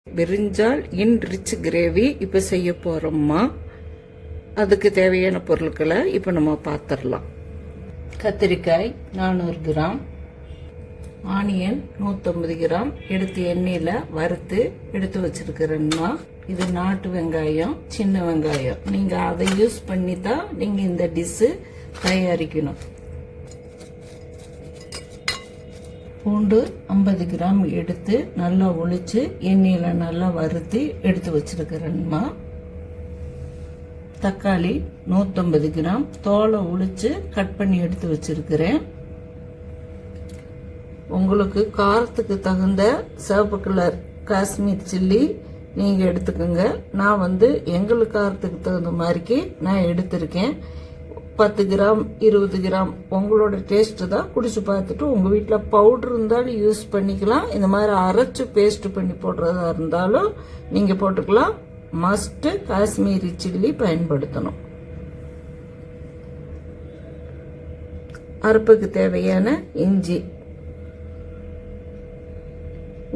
பிரிஞ்சால் இன் rich gravy இப்போ செய்ய போகிறோம்மா. அதுக்கு தேவையான பொருட்களை இப்போ நம்ம பார்த்துடலாம். கத்திரிக்காய் 400 கிராம், ஆனியன் 150 கிராம் எடுத்து எண்ணெயில் வறுத்து எடுத்து வச்சிருக்கிறேன்னா, இது நாட்டு வெங்காயம், சின்ன வெங்காயம். நீங்கள் அதை யூஸ் பண்ணி தான் நீங்கள் இந்த டிஷ்ஷு தயாரிக்கணும். பூண்டு 50 கிராம் எடுத்து நல்லா ஒளிச்சு எண்ணெயில் நல்லா வறுத்து எடுத்து வச்சிருக்கிறேன்மா. தக்காளி 150 கிராம் தோலை உளிச்சு கட் பண்ணி எடுத்து வச்சிருக்கிறேன். உங்களுக்கு காரத்துக்கு தகுந்த சிவப்பு கலர் காஷ்மீர் சில்லி நீங்கள் எடுத்துக்கோங்க. நான் எங்களுக்கு காரத்துக்கு தகுந்த மாதிரிக்கு நான் எடுத்திருக்கேன். 10 கிராம் 20 கிராம் உங்களோட டேஸ்ட் தான். குடிச்சு பார்த்துட்டு உங்கள் வீட்டில் பவுடர் இருந்தாலும் யூஸ் பண்ணிக்கலாம். இந்த மாதிரி அரைச்சு பேஸ்ட் பண்ணி போடுறதா இருந்தாலும் நீங்கள் போட்டுக்கலாம். மஸ்ட் காஷ்மீரி சில்லி பயன்படுத்தணும். அரைப்புக்கு தேவையான இஞ்சி,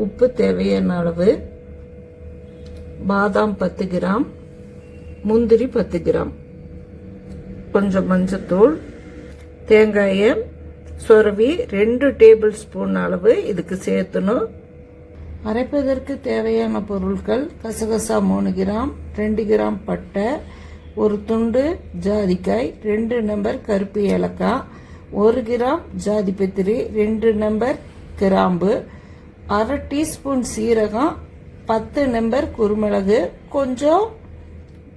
உப்பு தேவையான அளவு, பாதாம் 10 கிராம், முந்திரி 10 கிராம், கொஞ்சம் மஞ்சத்தூள், தேங்காயை சொரவி 2 டேபிள் ஸ்பூன் அளவு இதுக்கு சேர்த்தணும். அரைப்பதற்கு தேவையான பொருட்கள்: கசகசா 3 கிராம், 2 கிராம் பட்டை, 1 துண்டு ஜாதிக்காய், 2 நம்பர் கருப்பு ஏலக்காய், 1 கிராம் ஜாதிபத்திரி, 2 நம்பர் கிராம்பு, அரை டீஸ்பூன் சீரகம், 10 நம்பர் குருமிளகு, கொஞ்சம்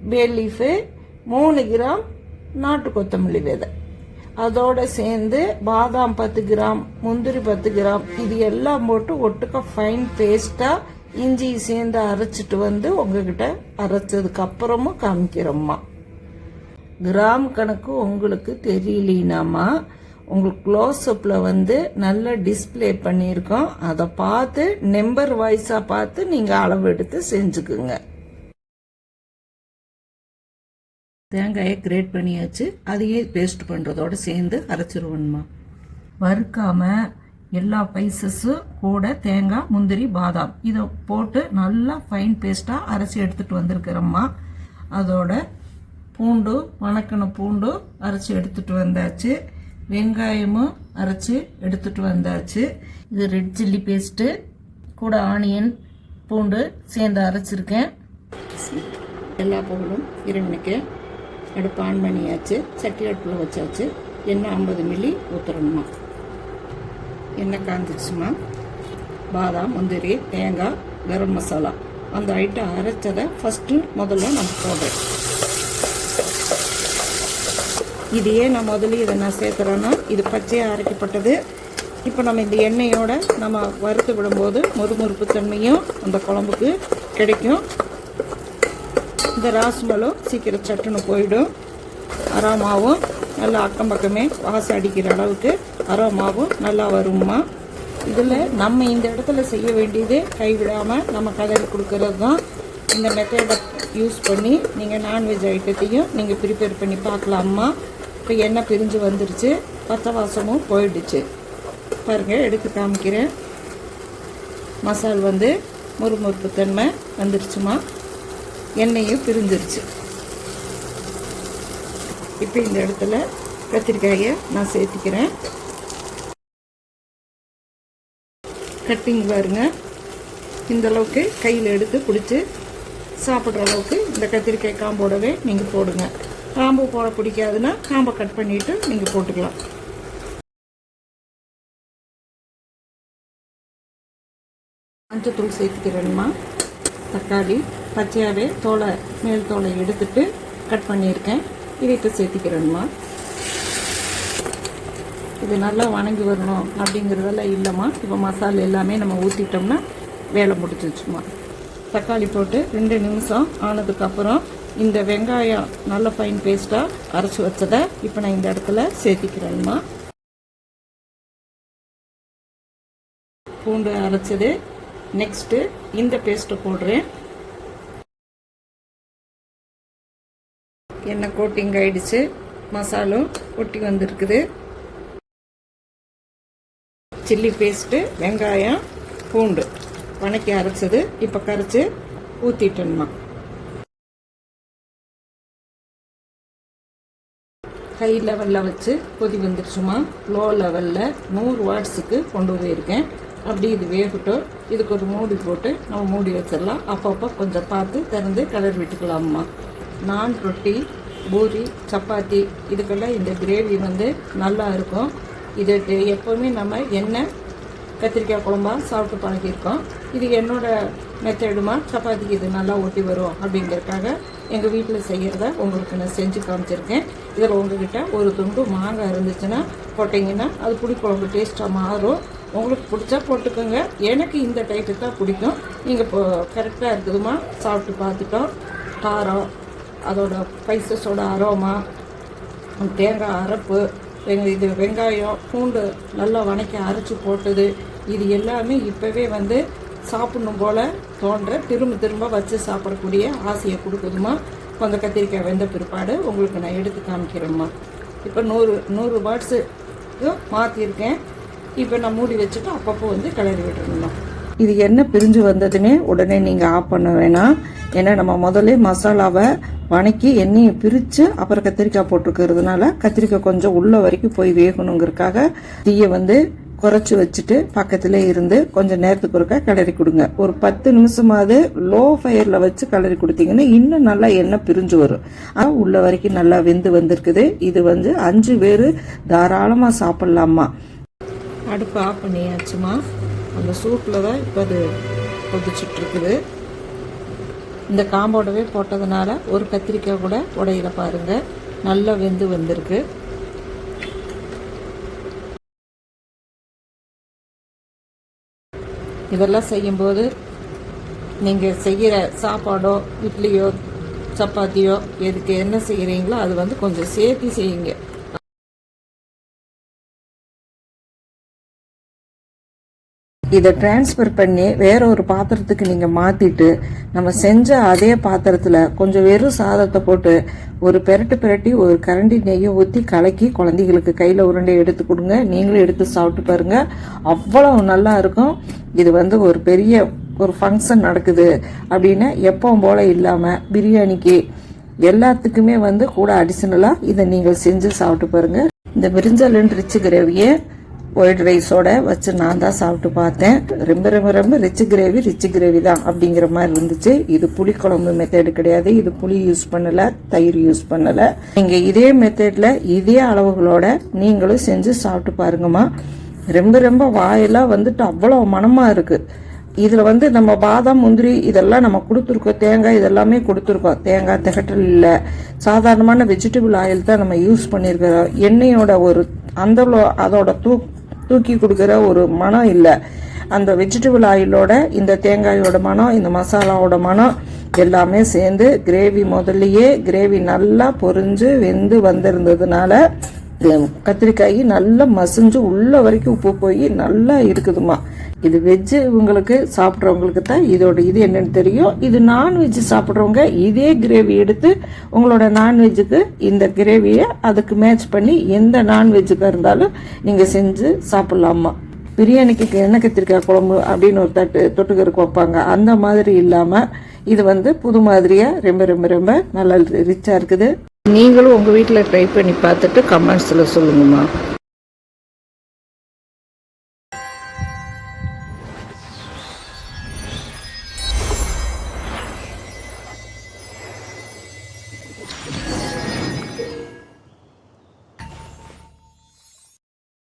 பே லீஃபு, 3 கிராம் நாட்டு கொத்தமல்லி விதை. அதோட சேர்ந்து பாதாம் 10 கிராம், முந்திரி 10 கிராம், இது எல்லாம் போட்டு ஒட்டுக்க ஃபைன் பேஸ்டா இஞ்சி சேர்ந்து அரைச்சிட்டு உங்ககிட்ட அரைச்சதுக்கு அப்புறமும் காமிக்கிறோம்மா. கிராம் கணக்கு உங்களுக்கு தெரியலனாமா, உங்களுக்கு க்ளோஸ்அப்ல நல்ல டிஸ்பிளே பண்ணியிருக்கோம். அதை பார்த்து நம்பர் வைஸா பார்த்து நீங்க அளவு எடுத்து செஞ்சுக்குங்க. தேங்காயை கிரேட் பண்ணியாச்சு. அதையே பேஸ்ட் பண்ணுறதோடு சேர்ந்து அரைச்சிருவோம்மா. வறுக்காம எல்லா ஸ்பைசஸும் கூட தேங்காய், முந்திரி, பாதாம் இதை போட்டு நல்லா ஃபைன் பேஸ்ட்டாக அரைச்சி எடுத்துகிட்டு வந்திருக்கிறோம்மா. அதோட பூண்டு, வணக்கின பூண்டு அரைச்சி எடுத்துகிட்டு வந்தாச்சு. வெங்காயமும் அரைச்சி எடுத்துகிட்டு வந்தாச்சு. இது ரெட் சில்லி பேஸ்ட்டு கூட ஆனியன், பூண்டு சேர்ந்து அரைச்சிருக்கேன். எல்லா பொருளும் இருந்துக்கேன். அடுப்பு ஆன் பண்ணியாச்சு. சட்டி அடுப்பில் வச்சாச்சு. எண்ணெய் 50 மில்லி ஊற்றுறோம்மா. எண்ணெய் காஞ்சிடுச்சுமா. பாதாம், முந்திரி, தேங்காய், கரம் மசாலா அந்த ஐட்டம் அரைச்சதை முதல்ல நம்ம போடுறேன். இது ஏன் நான் முதல்ல நான் சேர்த்துறேன்னா, இது பச்சையாக அரைக்கப்பட்டது. இப்போ நம்ம இந்த எண்ணெயோட நம்ம வறுத்து விடும்போது மொறுமொறுப்பு தன்மையும் அந்த குழம்புக்கு கிடைக்கும். இந்த ராஸ்மலும் சீக்கிரம் சட்டுன்னு போயிடும். அரோமாவும் நல்லா அக்கம் பக்கமே வாசம் அடிக்கிற அளவுக்கு அரோமாவும் நல்லா வரும்மா. இதில் நம்ம இந்த இடத்துல செய்ய வேண்டியது கைவிடாமல் நம்ம கதறி கொடுக்கறது தான். இந்த மெத்தடை யூஸ் பண்ணி நீங்கள் நான்வெஜ் ஐட்டத்தையும் நீங்கள் ப்ரிப்பேர் பண்ணி பார்க்கலாம்மா. இப்போ எண்ணெய் பிரிஞ்சு வந்துருச்சு, பச்சை வாசமும் போயிடுச்சு. பாருங்கள், எடுத்து காமிக்கிறேன். மசால் முறுமுறுப்பு தன்மை வந்துருச்சுமா. எண்ணெயும் பிரிஞ்சிருச்சு. இப்போ இந்த இடத்துல கத்திரிக்காயை நான் சேர்த்திக்கிறேன். கட்டிங் பாருங்க, இந்த அளவுக்கு கையில் எடுத்து பிடிச்சி சாப்பிட்ற அளவுக்கு இந்த கத்திரிக்காய் காம்போடவே நீங்கள் போடுங்க. காம்பு போட பிடிக்காதுன்னா காம்பை கட் பண்ணிட்டு நீங்கள் போட்டுக்கலாம். மஞ்சத்தூள் சேர்த்துக்கிறேன்மா. தக்காளி பச்சையாகவே மேல் தோலை எடுத்துட்டு கட் பண்ணியிருக்கேன். இதை இப்போ சேர்த்திக்கிறேன்மா. இது நல்லா வணங்கி வரணும் அப்படிங்கிறதெல்லாம் இல்லைம்மா. இப்போ மசாலா எல்லாமே நம்ம ஊற்றிட்டோம்னா வேலை முடிச்சிருச்சுமா. தக்காளி போட்டு 2 நிமிஷம் ஆனதுக்கப்புறம் இந்த வெங்காயம் நல்ல ஃபைன் பேஸ்ட்டாக அரைச்சி வச்சதை இப்போ நான் இந்த இடத்துல சேர்த்திக்கிறேன்மா. பூண்டு அரைச்சது. நெக்ஸ்ட்டு இந்த பேஸ்ட்டை போடுறேன். எண்ணெய் கோட்டிங் ஆயிடுச்சு. மசாலும் ஒட்டி வந்திருக்குது. சில்லி பேஸ்ட்டு, வெங்காயம், பூண்டு வணக்கி அரைச்சது இப்போ கரைச்சி ஊற்றிட்டேன்மா. ஹை லெவலில் வச்சு கொதி வந்துருச்சுமா. லோ லெவலில் 100 வாட்ஸுக்கு கொண்டு போயிருக்கேன். அப்படி இது வேகட்டும். இதுக்கு ஒரு மூடி போட்டு நம்ம மூடி வச்சிடலாம். அப்பப்போ கொஞ்சம் பார்த்து திறந்து கிளறி விட்டுக்கலாம்மா. நான் ரொட்டி, பூரி, சப்பாத்தி இதுக்கெல்லாம் இந்த கிரேவி வந்து நல்லா இருக்கும். இது எப்போவுமே நம்ம எண்ணெய் கத்திரிக்காய் குழம்பா சாப்பிட்டு பழகியிருக்கோம். இது என்னோட மெத்தடுமா. சப்பாத்திக்கு இது நல்லா ஒட்டி வரும் அப்படிங்கிறதுக்காக எங்கள் வீட்டில் செய்கிறத உங்களுக்கு நான் செஞ்சு காமிச்சிருக்கேன். இதில் உங்ககிட்ட ஒரு துண்டு மாங்காய் இருந்துச்சுன்னா போட்டிங்கன்னா அது புளிக்குழம்பு டேஸ்ட்டாக மாறும். உங்களுக்கு பிடிச்சா போட்டுக்கோங்க. எனக்கு இந்த டைப்பு தான் பிடிக்கும். நீங்கள் இப்போ கரெக்டாக இருக்குதுமா. சாப்பிட்டு பார்த்துட்டோம். காரம், அதோட ஸ்பைசஸோட அரோமா, தேங்காய் அரைப்பு, இது வெங்காயம், பூண்டு நல்லா வணக்கி அரைச்சி போட்டது, இது எல்லாமே இப்போவே வந்து சாப்பிடணும் போல் தோன்ற திரும்ப திரும்ப வச்சு சாப்பிடக்கூடிய ஆசையை கொடுக்குதுமா. கொஞ்சம் கத்திரிக்காய் வெந்த பிற்பாடு உங்களுக்கு நான் எடுத்து காமிக்கிறேம்மா. இப்போ 100 வாட்ஸுக்கு மாற்றிருக்கேன். இப்போ நான் மூடி வச்சுட்டு அப்பப்போ வந்து கிளறி விட்டுருணுமா. இது என்ன பிரிஞ்சு வந்ததுன்னே உடனே நீங்கள் ஆஃப் பண்ண வேணாம். ஏன்னா நம்ம முதல்ல மசாலாவை வணக்கி எண்ணெயை பிரித்து அப்புறம் கத்திரிக்காய் போட்டுருக்கிறதுனால கத்திரிக்காய் கொஞ்சம் உள்ள வரைக்கும் போய் வேகணுங்கிறதுக்காக தீயை வந்து குறைச்சி வச்சுட்டு பக்கத்துல இருந்து கொஞ்சம் நேரத்துக்கு ஒருக்கா கிளறி கொடுங்க. ஒரு 10 நிமிஷமாவது லோ ஃபயர்ல வச்சு கிளறி கொடுத்தீங்கன்னா இன்னும் நல்லா எண்ணெய் பிரிஞ்சு வரும். ஆனால் உள்ள வரைக்கும் நல்லா வெந்து வந்திருக்குது. இது வந்து 5 பேர் தாராளமா சாப்பிடலாமா. அடுப்பு ஆஃப் பண்ணியாச்சுமா. அந்த சூட்டில் தான் இப்போ அது கொதிச்சுட்டு இருக்குது. இந்த காம்போடவே போட்டதுனால ஒரு கத்திரிக்காய் கூட உடையில பாருங்க. நல்லா வெந்து வந்திருக்கு. இதெல்லாம் செய்யும்போது நீங்கள் செய்கிற சாப்பாடோ இட்லியோ சப்பாத்தியோ எதுக்கு என்ன செய்கிறீங்களோ அது வந்து கொஞ்சம் சேர்த்து செய்யுங்க. இதை டிரான்ஸ்ஃபர் பண்ணி வேற ஒரு பாத்திரத்துக்கு நீங்கள் மாற்றிட்டு நம்ம செஞ்ச அதே பாத்திரத்தில் கொஞ்சம் வெறும் சாதத்தை போட்டு ஒரு பிரட்டி ஒரு கரண்டி நெய்யை ஊற்றி கலக்கி குழந்தைகளுக்கு கையில் உருண்டை எடுத்து கொடுங்க. நீங்களும் எடுத்து சாப்பிட்டு பாருங்க. அவ்வளவு நல்லா இருக்கும். இது வந்து ஒரு பெரிய ஒரு ஃபங்க்ஷன் நடக்குது அப்படின்னா எப்பவும் போல இல்லாமல் பிரியாணிக்கு எல்லாத்துக்குமே வந்து கூட அடிஷனலாக இதை நீங்கள் செஞ்சு சாப்பிட்டு பாருங்க. இந்த பிரிஞ்சால் அண்ட் ரிச் கிரேவியை ஒயிட் ரைஸோட வச்சு நான் தான் சாப்பிட்டு பார்த்தேன். ரொம்ப ரொம்ப ரொம்ப ரிச் கிரேவி தான் அப்படிங்கிற மாதிரி இருந்துச்சு. இது புளிக்குழம்பு மெத்தடு கிடையாது. இது புளி யூஸ் பண்ணல, தயிர் யூஸ் பண்ணல. நீங்க இதே மெத்தட்ல இதே அளவுகளோட நீங்களும் செஞ்சு சாப்பிட்டு பாருங்கம்மா. ரொம்ப ரொம்ப வாயெல்லாம் வந்துட்டு அவ்வளவு மனமா இருக்கு. இதுல வந்து நம்ம பாதாம், முந்திரி இதெல்லாம் நம்ம கொடுத்துருக்கோம். தேங்காய் இதெல்லாமே கொடுத்துருக்கோம். தேங்காய் திகட்டல் இல்லை. சாதாரணமான வெஜிடபிள் ஆயில் தான் நம்ம யூஸ் பண்ணியிருக்கிறோம். எண்ணெயோட ஒரு அந்த அதோட தூக்கி கொடுக்குற ஒரு மனம் இல்லை. அந்த வெஜிடபிள் ஆயிலோட இந்த தேங்காயோட மனம், இந்த மசாலாவோட மனம் எல்லாமே சேர்ந்து கிரேவி நல்லா பொரிஞ்சு வெந்து வந்திருந்ததுனால கத்திரிக்காய் நல்லா மசிஞ்சு உள்ள வரைக்கும் உப்பு போய் நல்லா இருக்குதுமா. இது வெஜ்ஜு உங்களுக்கு சாப்பிட்றவங்களுக்கு தான் இதோட இது என்னன்னு தெரியும். இது நான்வெஜ் சாப்பிட்றவங்க இதே கிரேவி எடுத்து உங்களோட நான்வெஜ்ஜுக்கு இந்த கிரேவியை அதுக்கு மேட்ச் பண்ணி எந்த நான்வெஜ்ஜுக்காக இருந்தாலும் நீங்கள் செஞ்சு சாப்பிட்லாமா. பிரியாணிக்கு எண்ணெய் கத்திரிக்காய் குழம்பு அப்படின்னு ஒரு தொட்டுக்கருக்கு வைப்பாங்க. அந்த மாதிரி இல்லாமல் இது வந்து புது மாதிரியாக ரொம்ப ரொம்ப ரொம்ப நல்லா ரிச்சாக இருக்குது. நீங்களும் உங்கள் வீட்டில் ட்ரை பண்ணி பார்த்துட்டு கமெண்ட்ஸில் சொல்லுங்கம்மா.